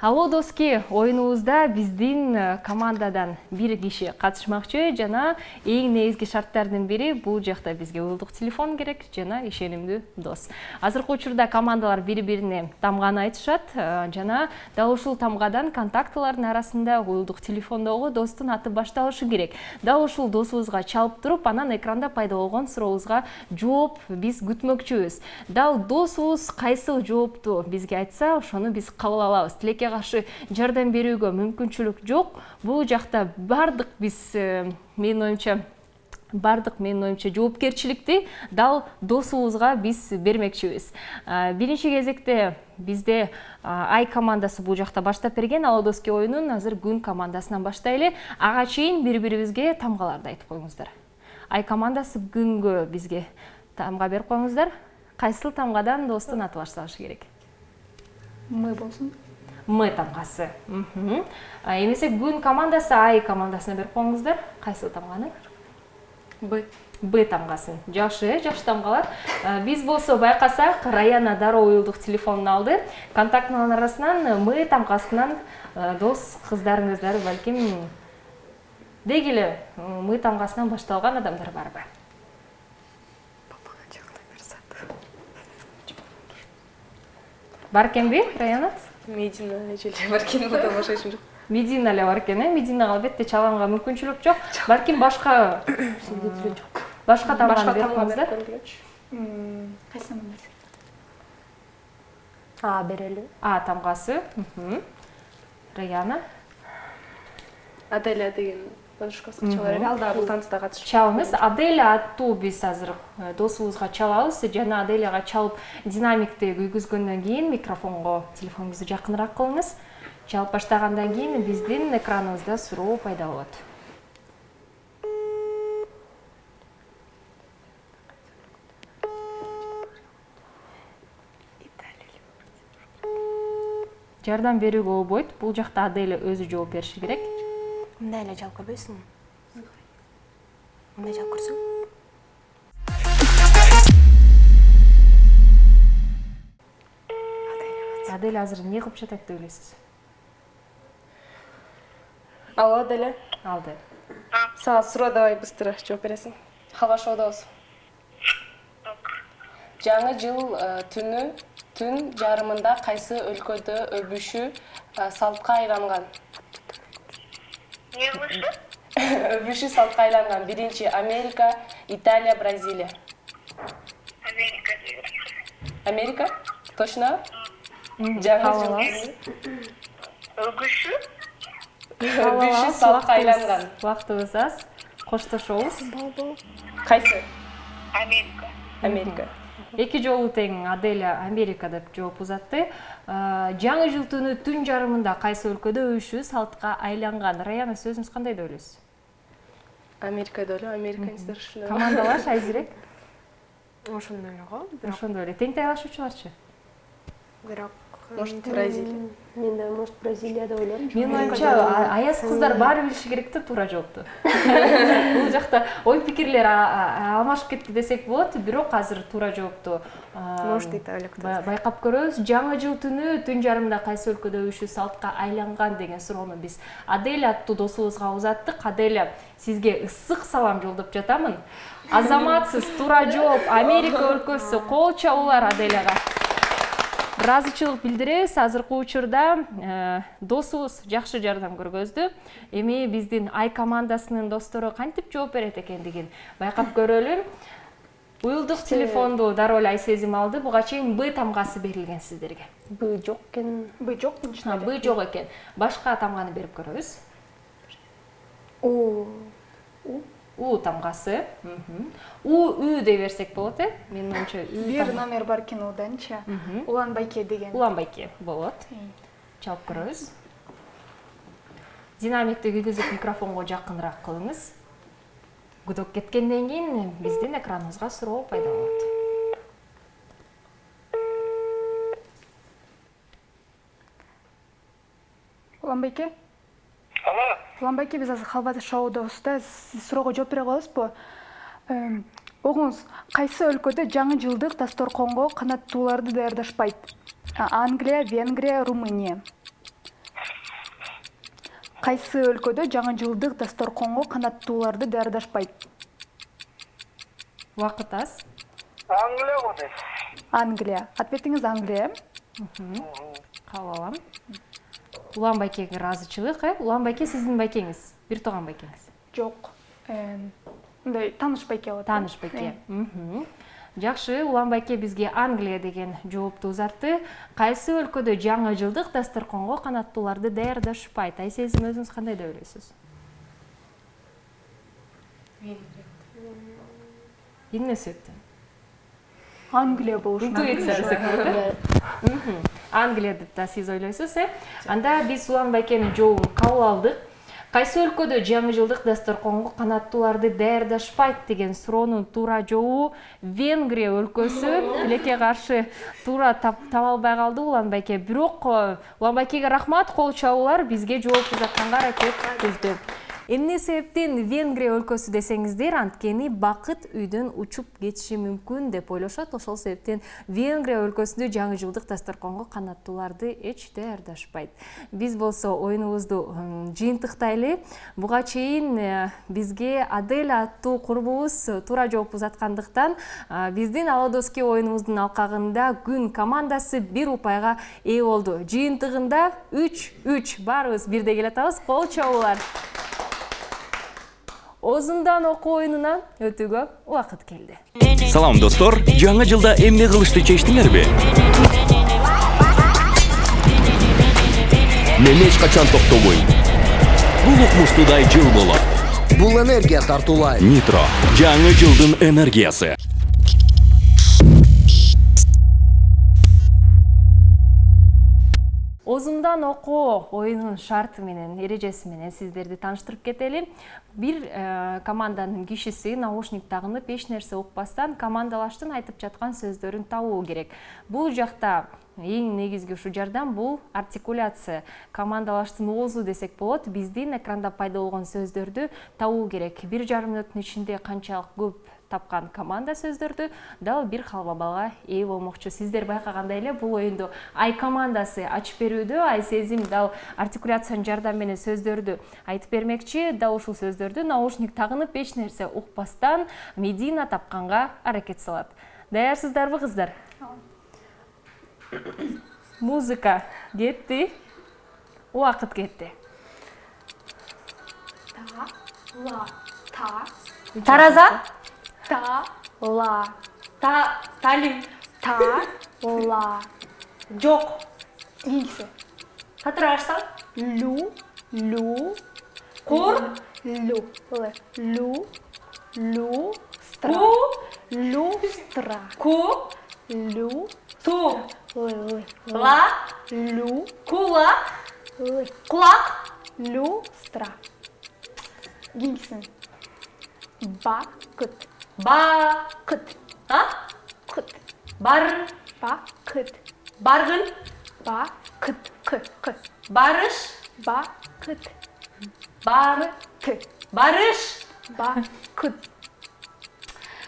Алло доски оюнубузда биздин командадан бир киши катышмакчы жана эң негизги шарттардын бири бул жакта бизге уюлдук телефон керек жана ишенимдүү дос. Азыркы учурда командалар бири-бирине тамганы айтышат жана дал ушул тамгадан контактылардын арасында уюлдук телефондогу достун аты башталышы керек. Дал ушул досубузга чалып туруп, анан экранда пайда болгон сурообузга жооп биз күтмөкчүбүз. Дал досубуз кайсыл жоопту бизге айтса, ошону биз кабыл алабыз. Тилекке каршы жардам берүүгө мүмкүнчүлүк жок. Бул жакта бардык менин оюмча жоопкерчиликти дал досубузга биз бермекчибиз. Биринчи кезекте бизде Ай командасы бул жакта баштап берген. Алло доски оюнун азыр Күн командасынан баштайлы. Ага чейин бири-бирибизге тамгаларды айтып коюңуздар. Ай командасы Күнгө бизге тамга берип коюңуздар. Кайсыл тамгадан достун аты башталышы керек? Мы болсун. Мы тамгасы. Эмесе Күн командасы Ай командасына берип коюңуздар. Кайсыл тамганы? Б тамгасын. Жакшы тамгалар. Биз болсо байкасак, Раяна дароо уюлдук телефонун алды. Контактынын арасынан Мы тамгасынан дос кыздарыңыздар балким дегиле Мы тамгасынан башталган адамдар барбы? Бар экенби, Раяна? Медина эжеле бар экен, мындан башка эч жок. Медина эле бар экен, Мединага албетте чалганга мүмкүнчүлүк жок. Балким башка тамганы берип коюңуздар. Кайсысын? А берели. А тамгасы. Раяна. Аделя деген подружкасы чалар эле, ал да бул танцта катышып. Чалыңыз. Аделя аттуу биз азыр досубузга чалабыз. Жана Аделяга чалып динамикти күйгүзгөндөн кийин микрофонго телефонуңузду жакыныраак кылыңыз. Чалып баштагандан кийин биздин экраныбызда суроо пайда болот. Жардам берүүгө болбойт. Бул жакта Аделя өзү жооп бериши керек. Мындай эле жалып көрбөйсүңбү? Мындай жалып көрсөң? Аделя азыр эмне кылып жатат деп ойлойсуз? Алло, Аделя. Алды. Сага суроо, давай быстро жооп бересиң. Халва шоудобуз. Жаңы жыл түн жарымында кайсы өлкөдө өбүшүү салтка айланган? Не вышло? Өбүшүү салтка айланган. Биринчи Америка, Италия, Бразилия. Америка. Америка? Точно? Жаңы жыл. Ögüşü? Өбүшүү салтка айланган. Вактыбыз аз. Коштошобуз. Кайсы? Америка. Америка. Эки жолу тең Аделя Америка деп жооп узатты. Жаңы жыл түнү түн жарымында кайсы өлкөдө өбүшүү салтка айланган? Раяна, сөзүңүз кандай деп ойлойсуз? Америка деп ойлойм, американецтер ушундай. Командалаш айзирек. Ошондой эле го. Ошондой эле. Тең тайлашуучуларчы? Бирок Может, Бразилия. Мен да может Бразилия деп ойлойм. Менин оюмча аяз кыздар баары билиши керек да туура жоопту. Бул жакта ой пикирлер алмашып кетти десек болот, бирок азыр туура жоопту Может, дейт эле кто-то. байкап көрөбүз. Жаңы жыл түнү түн жарымында кайсы өлкөдө өбүшүү салтка айланган деген суроону биз Аделя аттуу досубузга узаттык. Аделя, сизге ысык салам жолдоп жатамын. Азаматсыз, туура жооп. Америка өлкөсү. Кол чабуулар Аделяга. Ыраазычылык билдиребиз. Азыркы учурда досубуз жакшы жардам көргөздү. Эми биздин Ай командасынын достору кантип жооп берет экендигин байкап көрөлү. Уюлдук телефонду дароо эле Айсезим алды. Буга чейин Б тамгасы берилген сиздерге. Б жок экен. Б жок дейм. Б жок экен. Башка тамганы берип көрөбүз. У тамгасы. Ү дей берсек болот, Менин оюмча Бир номер бар экен уданчы. Улан Байке деген. Улан Байке болот. Чалып көрөбүз. Динамикти күйгүзүп микрофонго жакыныраак кылыңыз. Гудок кеткенден кийин биздин экраныбызга суроо пайда болот. Улан Байке? Алло. Улан Байке, биз азыр халва шоудобузда суроого жооп бере алабызбы? Оңуңуз, кайсы өлкөдө жаңы жылдык дасторконго канаттууларды даярдашпайт? Англия, Венгрия, Румыния. Кайсы өлкөдө жаңы жылдык дасторконго канаттууларды даярдашпайт? Убакыт аз. Англия го дейт. Англия. Ответиңиз Англия. Кабыл алам. Улан Байкеге ыраазычылык, Улан Байке сиздин байкеңиз, бир тууган байкеңиз. Жок. Мындай тааныш Байке болот. Тааныш Байке. Жакшы, Улан Байке бизге Англия деген жоопту узатты. Кайсы өлкөдө жаңы жылдык дасторконго канаттууларды даярдашпайт? Айсезим, өзүңүз кандай деп ойлойсуз? Эмне себептен? Англия болушу Интуиция десек болот. Англия деп да сиз ойлойсуз, Анда биз Улан Байкенин жообун кабыл алдык. Кайсы өлкөдө жаңы жылдык дасторконго канаттууларды даярдашпайт деген суроонун туура жообу Венгрия өлкөсү. Тилекке каршы туура таба албай калды Улан Байке. Бирок Улан Байкеге рахмат, кол чабуулар бизге жооп узатканга аракет кылды. Эмне себептен Венгрия өлкөсү десеңиздер, анткени бакыт үйдөн учуп кетиши мүмкүн деп ойлошот. Ошол себептен Венгрия өлкөсүндө жаңы жылдык дасторконго канаттууларды эч даярдашпайт. Биз болсо оюнубузду жыйынтыктайлы. Буга чейин бизге Аделя аттуу курбубуз туура жооп узаткандыктан биздин Алодоски оюнубуздун алкагында Күн командасы 1 упайга ээ болду. Жыйынтыгында 3-3 баарыбыз бирдей келатабыз. Кол чабуулар. Озундан окуу оюнунан өтүүгө убакыт келди. Салам достор, жаңы жылда эмне кылышты чечтиңерби? Мен эч качан токтобойм. Бул укмуштуудай жыл болот. Бул энергия тартуулайт. Нитро, жаңы жылдын энергиясы. Озундан окуу оюнун шарты менен, эрежеси менен сиздерди тааныштырып кетели. Бир команданын кишиси наушник тагынып эч нерсе укпастан командалаштын айтып жаткан сөздөрүн табуу керек. Бул жакта эң негизги ушу жардам бул артикуляция. Командалаштын оозу десек болот. Биздин экранда пайда болгон сөздөрдү табуу керек. 1,5 мүнөттүн ичинде канчалык көп тапкан команда сөздөрдү дал бир халва балга ээ болмокчу. Сиздер байкагандай эле бул оюнду Ай командасы ачып берүүдө, Ай сезим дал артикуляциянын жардамы менен сөздөрдү айтып бермекчи. Дал ушул сөздөрдү наушник тагынып эч нерсе укпастан Медина тапканга аракет салат. Даярсыздарбы кыздар? Музыка кетти. Убакыт кетти. Тараза? Талим. Жок. Кийинкиси. Татырашсаң? Кур. Люстра. Люстра. Ту. Ла? Кулак? Кулак? Люстра. Кийинкиси. Бакыт. Бакыт. Кыт. Бакыт. Баргын? Бакыт. Барыш? Бакыт. Барыш? Бакыт.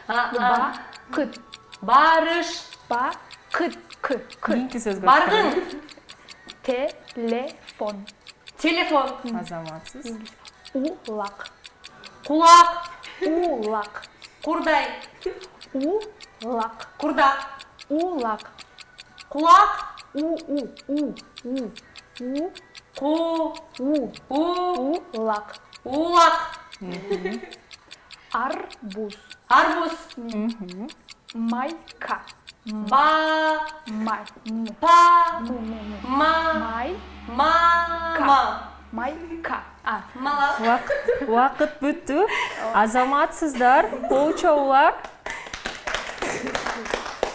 Бакыт. Барыш? Бакыт. Кийинки сөзгө Баргын? Телефон. Телефон. Азаматсыз. Улак. Кулак? Улак. Курдай? Улак. Курдак? Улак. Кулак? Улак. Улак? Арбуз. Арбуз? Майка. Ба? Май. Па? Ма? Майка. Ма? Майка. Мала? Убакыт бүттү. Азаматсыздар, кол чабуулар.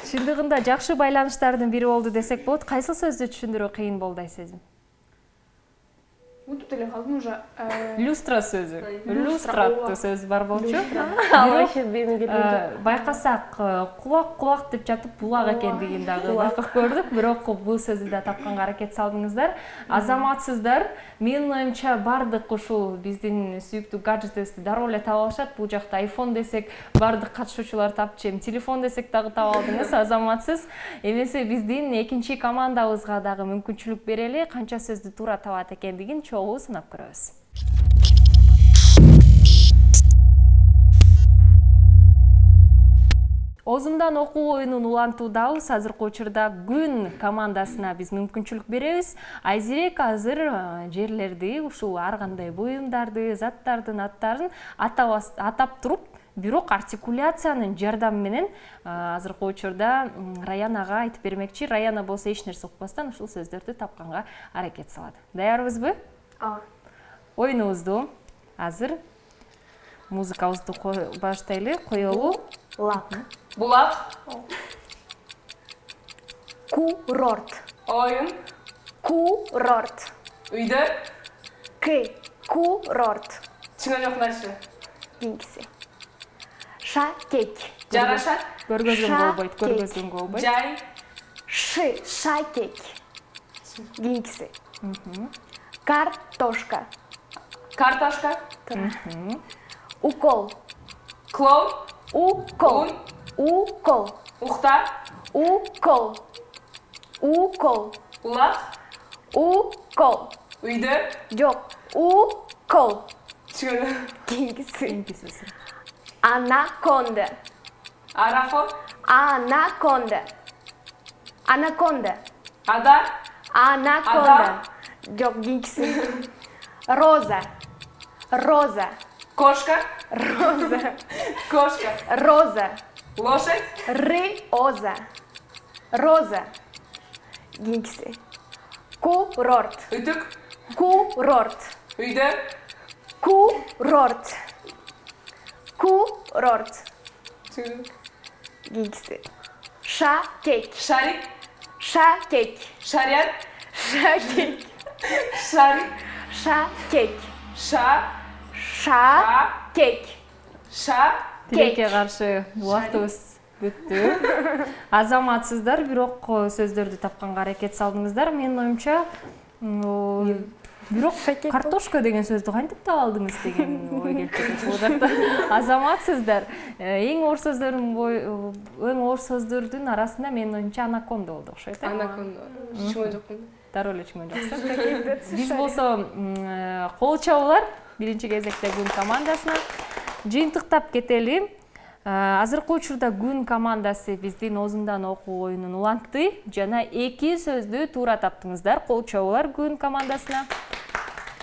Чындыгында жакшы байланыштардын бири болду десек болот. Кайсы сөздү түшүндүрүү кыйын болду Ай сезим? Унутуп эле калдым уже. Люстра сөзү. Люстра аттуу сөз бар болчу. Вообще беми келбейт. Байкасак кулак деп жатып булак экендигин дагы байкап көрдүк. Бирок бул сөздү да тапканга аракет салдыңыздар. Азаматсыздар, менин оюмча бардык ушул биздин сүйүктүү гаджетибизди дароо эле таап алышат. Бул жакта iPhone десек бардык катышуучулар тапчу, эми телефон десек дагы таап алдыңыз. Азаматсыз эмесе биздин экинчи командабызга дагы мүмкүнчүлүк берели. Канча сөздү туура табат экендигин чогуу сынап көрөбүз. Озундан окуу оюнун улантуудабыз. Азыркы учурда күн командасына биз мүмкүнчүлүк беребиз. Айзирек азыр жерлерди, ушул ар кандай буюмдарды, заттардын аттарын атап туруп, бирок артикуляциянын жардамы менен азыркы учурда Раянага айтып бермекчи. Раяна болсо эч нерсе укпастан ушул сөздөрдү тапканга аракет салат. Даярбызбы? Оюнубузду азыр музыкабызды баштайлы, коелу. Лак. Булак. Курорт. Оюн. Курорт. Үйдө. Курорт. Чыңа жок нерсе. Кийинкиси. Шакек. Жарашат. Көргөзгөнгө болбойт, Жай. Шакек. Кийинкиси. Картошка. Картошка. Укол. Клоун. Укол. Un. Укол. Ухта. Укол. Укол. Улак. Укол. Үйдө. Жок. Укол. Чыңа. Кийинкиси. Анаконда. Арафон. Анаконда. Анаконда. Ада. Анаконда. Жок, кийинкиси. Роза. Роза. Кошка. Роза. Кошка. Роза. Лошадь. Роза. Роза. Кийинкиси. Курорт. Үтүк. Курорт. Үйдө. Курорт. Курорт. Кийинкиси. Шакек. Шарик. Шакек. Шарят. Шакек. Шарик. Шакек. Шакек. Тилекке каршы убактыбыз бүттү. Азаматсыздар, бирок сөздөрдү тапканга аракет салдыңыздар. Менин оюмча, бирок картошка деген сөздү кантип таап алдыңыз деген ой келип кетет бул жакта. Азаматсыздар. Эң оор сөздөрдүн арасында менин оюмча анаконда болду окшойт. Анаконда. Чумон жокмун. Дароо эле чумон жоксуң. Биз болсо кол чабуулар биринчи кезекте күн командасына жыйынтыктап кетели. Азыркы учурда күн командасы биздин оозундан окуу оюнун улантты жана 2 сөздү туура таптыңыздар. Кол чабуулар күн командасына.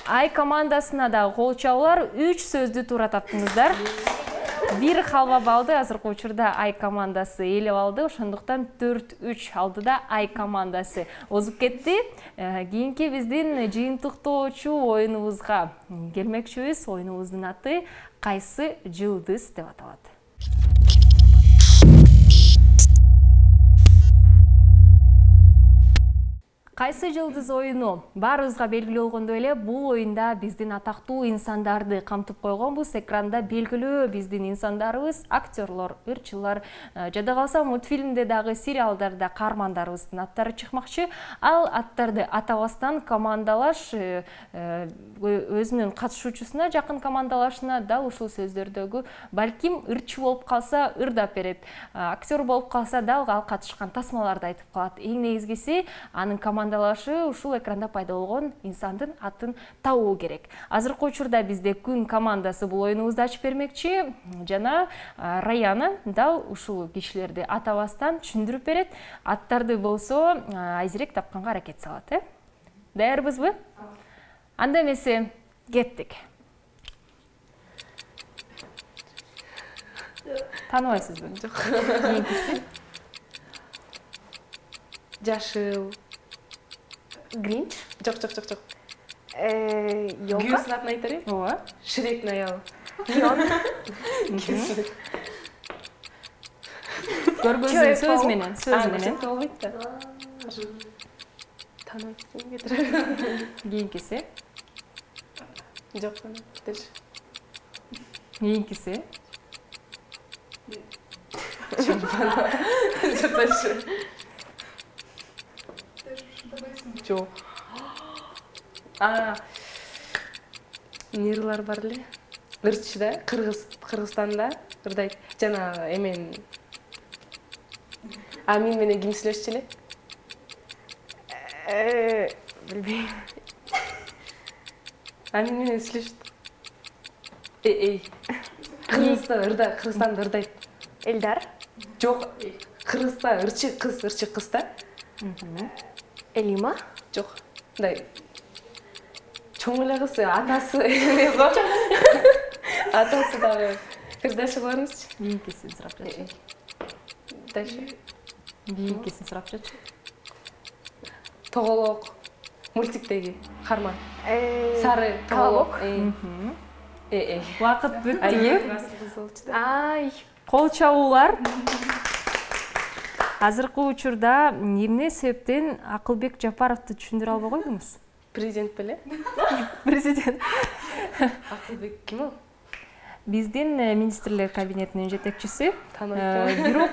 Ай командасына да кол чабуулар 3 сөздү туура таптыңыздар. 1 халва балды азыркы учурда Ай командасы ээлеп алды. Ошондуктан 4-3 алдыда Ай командасы озуп кетти. Кийинки биздин жыйынтыктоочу оюнубузга келмекчибиз. Оюнубуздун аты Кайсы жылдыз деп аталат. Кайсы жылдыз оюну баарыбызга белгилүү болгондой эле бул оюнда биздин атактуу инсандарды камтып койгонбуз. Экранда белгилүү биздин инсандарыбыз, актерлор, ырчылар, жада калса мультфильмде дагы сериалдарда каармандарыбыздын аттары чыкмакчы. Ал аттарды атабастан командалаш өзүнүн катышуучусуна, жакын командалашына дал ушул сөздөрдөгү балким ырчы болуп калса ырдап берет. Актер болуп калса дал ал катышкан тасмаларды айтып калат. Эң негизгиси анын командалашы ушул экранда пайда болгон инсандын атын табуу керек. Азыркы учурда бизде күн командасы бул оюнубузду ачып бермекчи жана Раяна дал ушул кишилерди атабастан түшүндүрүп берет. Аттарды болсо айзирек тапканга аракет салат. Даярбызбы? Анда эмесе кеттик. Тааныбайсызбы? Жок. Кийинкиси. Жашыл. Гринч. Жок. Ёлка. Күйөөсүнүн атын айтар элем. Ооба. Шректин аялы. Көргөзүү сөз менен, сөз менен. Болбойт да. Тааныбайт кетир. Кийинкиси. Жок. Кийинкиси. Жок. Нерлар бар эле. Ырчыда, Кыргызстанда ырдайт. Жана эмен мен менен ким сүйлөшчү эле? Билбейм. Мен менен сүйлөшт. Кыргызстанда ырдайт. Элдар. Жок. Кыргызда ырчы кыз да. Элима. Жок. Мындай чоң эле кыз, атасы эме го. Атасы дагы. Кырдашы барыңызчы. Кийинкисин сурап жатчы. Дальше. Кийинкисин сурап жатчы. Тоголок. Мультиктеги каарман. Сары Тоголок. Убакыт бүттү. Ай. Кол чабуулар. Азыркы учурда эмне себептен Акылбек Жапаровду түшүндүрө албай койдуңуз? Президент беле? Президент. Акылбек ким ол? Биздин министрлер кабинетинин жетекчиси. Тааныбайт. Бирок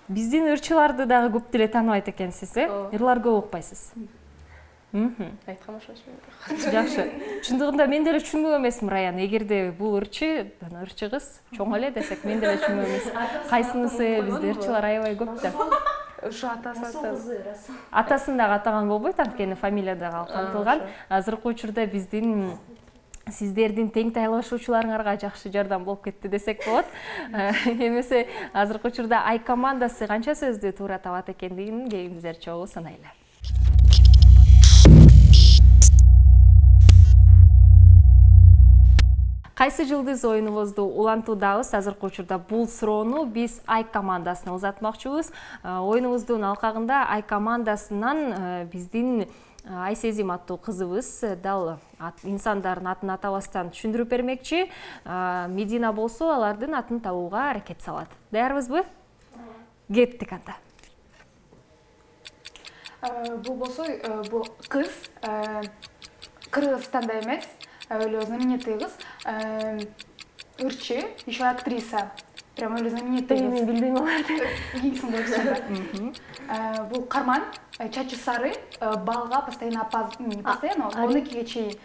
биздин ырчыларды дагы көп деле тааныбайт экенсиз, Ырлар көп укпайсыз. Айткан окшойт. Жакшы. Чындыгында мен деле түшүнбөк эмесмин, Раян. Эгерде бул ырчы кыз чоң эле десек, мен деле түшүнбөк эмес. Кайсынысы бизде ырчылар аябай көп да. Ушу атасы. Атасын дагы атаган болбойт, анткени фамилия дагы камтылган. Азыркы учурда биздин сиздердин тең тайлашуучуларыңарга жакшы жардам болуп кетти десек болот. Эмесе азыркы учурда Ай командасы канча сөздү туура табат экендигин кийинкизер чогуу санайлы. Кайсы жылдыз оюнубузду улантуудабыз. Азыркы учурда бул суроону биз Ай командасына узатмакчыбыз. Оюнубуздун алкагында Ай командасынан биздин Айсезим аттуу кызыбыз дал инсандардын атын атабастан түшүндүрүп бермекчи. Медина болсо алардын атын табууга аракет салат. Даярбызбы? Кеттик анда. Бул болсо бул кыз Кыргызстанда эмес, өлө знаменитый кыз, ырчы, еще актриса. Прям өлө знаменитый кыз. Мен билбейм аларды. Кийинкисин көрсөтөм. Бул карман, чачы сары, балга постоянно не постоянно, 12-ге чейин.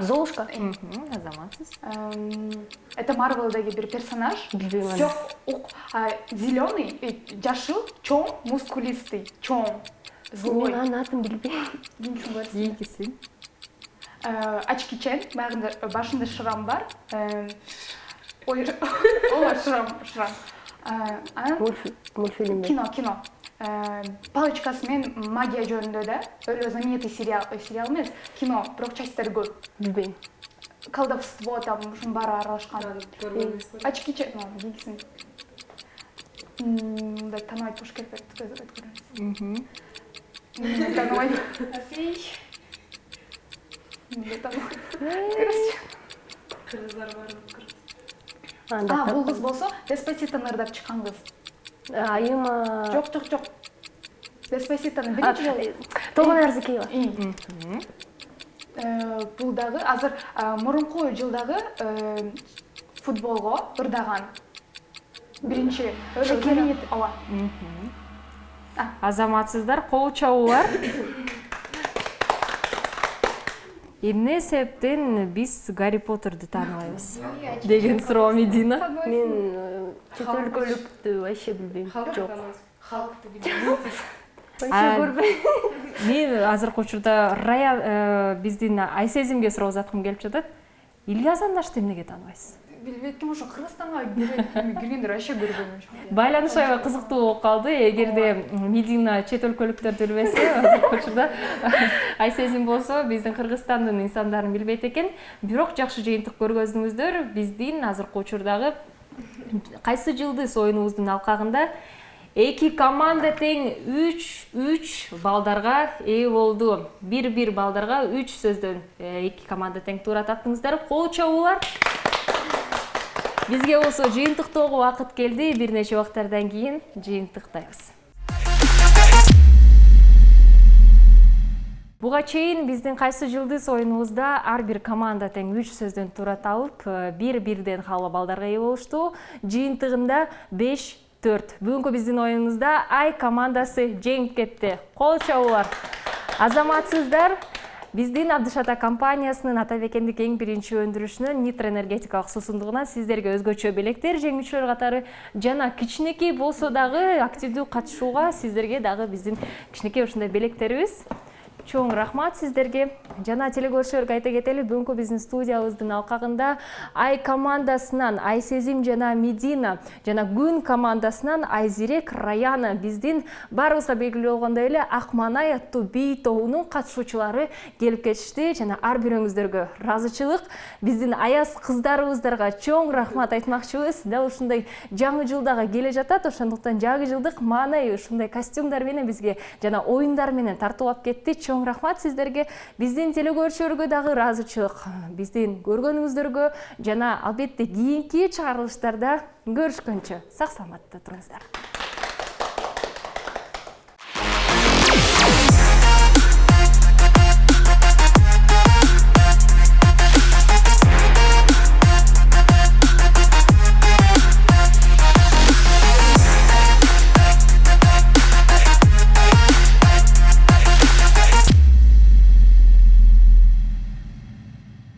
Золушка. Азаматсыз. Это Марвелдagi bir персонаж. Билбейм аны. Жок, зеленый, жашыл, чоң, мускулистый, чоң, злой. Мен анын атын билбейм. Кийинкисин көрсөтөм. Кийинкисин. Очкичен, баягында башында шрам бар. Ой, шрам. Мультфильм. Кино. Палочкасы мен магия жөнүндө да, өлө знаменитый сериал эмес, кино, бирок частьтери көп. Билбейм. Колдовство там ушунун баары аралашкан. Очкичен, кийинкисин. Мындай тааныбайт болуш керек өткөрөбүз. Тааныбайт. Кыргыздар бар. Бул кыз болсо Деспаситону ырдап чыккан кыз. Айыма. Жок. Деспаситону биринчи жолу. Толгон Арзыкеева. Бул дагы азыр мурунку жылдагы футболго ырдаган. Биринчи знаменит ооба. Азаматсыздар, кол чабуулар. Эмне себептен биз Гарри Поттерди тааныбайбыз деген суроо Медина. Мен чет өлкөлүктү вообще билбейм. Жок. Халкты билбейм. Вообще көрбөйм. Мен азыркы учурда биздин Айсезимге суроо узаткым келип жатат. Ильяс Андашты эмнеге тааныбайсыз? Билбейм, ошо Кыргызстанга киргендер вообще көрбөйм. Байланыш аябай кызыктуу болуп калды. Эгерде Медина чет өлкөлүктөрдү билбесе, азыркы учурда Айсезим болсо биздин Кыргызстандын инсандарын билбейт экен. Бирок жакшы жыйынтык көргөздүңүздөр. Биздин азыркы учурдагы кайсы жылдыз оюнубуздун алкагында эки команда тең 3 балдарга ээ болду. 1-1 балдарга 3 сөздөн эки команда тең туура таптыңыздар. Кол чабуулар. Бизге болсо жыйынтыктоого убакыт келди. Бир нече убактардан кийин жыйынтыктайбыз. Буга чейин биздин кайсы жылдыз оюнубузда ар бир команда тең 3 сөздөн туура табып, 1-1ден халва балдарга ээ болушту. Жыйынтыгында 5-4. Бүгүнкү биздин оюнубузда Ай командасы жеңип кетти. Кол чабуулар. Азаматсыздар, биздин Абдышата компаниясынын Атабекендик эң биринчи өндүрүшүнүн нитро энергетикалык суусундугунан сиздерге өзгөчө белектер, жеңүүчүлөр катары жана кичинекей болсо дагы активдүү катышууга сиздерге дагы биздин кичинекей ушундай белектерибиз. Чоң рахмат сиздерге. Жана телекөрүүчүлөргө айта кетели, бүгүнкү биздин студиябыздын алкагында Ай командасынан Айсезим жана Медина жана Күн командасынан Айзирек, Раяна биздин баарыбызга белгилүү болгондой эле Акманай аттуу бий тобунун катышуучулары келип кетишти жана ар бирөөңүздөргө ыраазычылык. Биздин аяз кыздарыбыздарга чоң рахмат айтмакчыбыз. Дал ушундай жаңы жылдага келе жатат, ошондуктан жаңы жылдык маанай ушундай костюмдар менен бизге жана оюндар менен тартуулап кетти. Чоң рахмат сиздерге. Биздин телекөрүүчүлөргө дагы ыраазычылык. Биздин көргөнүңүздөргө жана албетте кийинки чыгарылыштарда көрүшкөнчө сак саламатта туруңуздар.